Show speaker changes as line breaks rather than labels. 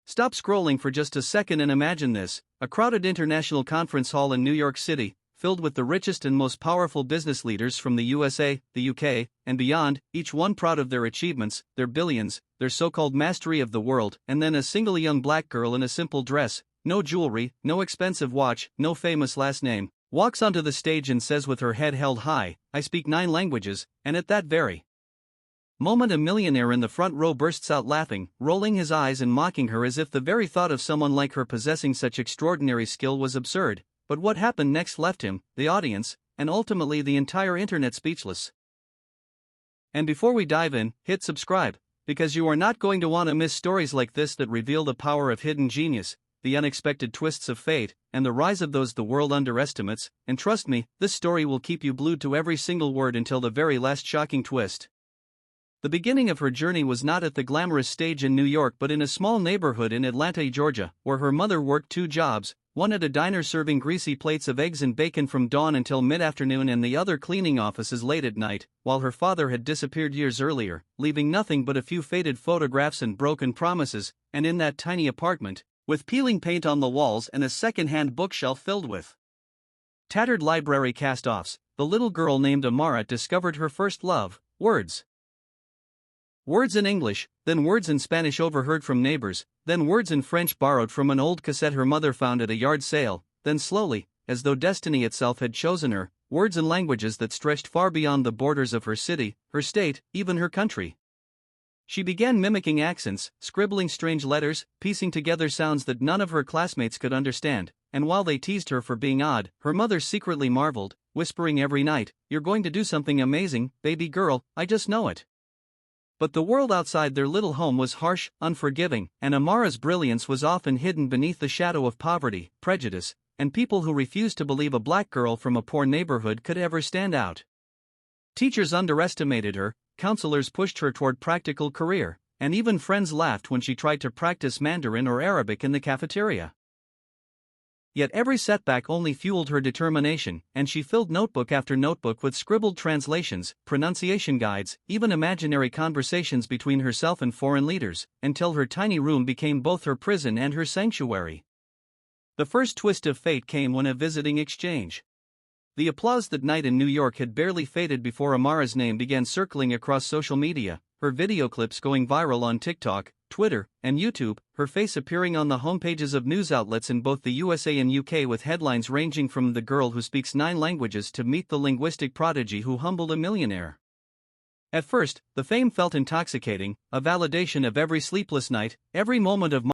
Stop scrolling for just a second and imagine this: a crowded international conference hall in New York City, filled with the richest and most powerful business leaders from the USA, the UK, and beyond, each one proud of their achievements, their billions, their so-called mastery of the world, and then a single young black girl in a simple dress, no jewelry, no expensive watch, no famous last name, walks onto the stage and says with her head held high, "I speak 9 languages," and at that very moment a millionaire in the front row bursts out laughing, rolling his eyes and mocking her as if the very thought of someone like her possessing such extraordinary skill was absurd. But what happened next left him, the audience, and ultimately the entire internet speechless. And before we dive in, hit subscribe, because you are not going to want to miss stories like this that reveal the power of hidden genius, the unexpected twists of fate, and the rise of those the world underestimates. And trust me, this story will keep you glued to every single word until the very last shocking twist. The beginning of her journey was not at the glamorous stage in New York but in a small neighborhood in Atlanta, Georgia, where her mother worked 2 jobs, one at a diner serving greasy plates of eggs and bacon from dawn until mid-afternoon and the other cleaning offices late at night, while her father had disappeared years earlier, leaving nothing but a few faded photographs and broken promises. And in that tiny apartment, with peeling paint on the walls and a second-hand bookshelf filled with tattered library cast-offs, the little girl named Amara discovered her first love: words. Words in English, then words in Spanish overheard from neighbors, then words in French borrowed from an old cassette her mother found at a yard sale, then slowly, as though destiny itself had chosen her, words in languages that stretched far beyond the borders of her city, her state, even her country. She began mimicking accents, scribbling strange letters, piecing together sounds that none of her classmates could understand, and while they teased her for being odd, her mother secretly marveled, whispering every night, "You're going to do something amazing, baby girl, I just know it." But the world outside their little home was harsh, unforgiving, and Amara's brilliance was often hidden beneath the shadow of poverty, prejudice, and people who refused to believe a black girl from a poor neighborhood could ever stand out. Teachers underestimated her, counselors pushed her toward practical career, and even friends laughed when she tried to practice Mandarin or Arabic in the cafeteria. Yet every setback only fueled her determination, and she filled notebook after notebook with scribbled translations, pronunciation guides, even imaginary conversations between herself and foreign leaders, until her tiny room became both her prison and her sanctuary. The first twist of fate came when a visiting exchange. The applause that night in New York had barely faded before Amara's name began circling across social media, her video clips going viral on TikTok, Twitter, and YouTube, her face appearing on the homepages of news outlets in both the USA and UK with headlines ranging from "The girl who speaks 9 languages" to "Meet the linguistic prodigy who humbled a millionaire." At first, the fame felt intoxicating, a validation of every sleepless night, every moment of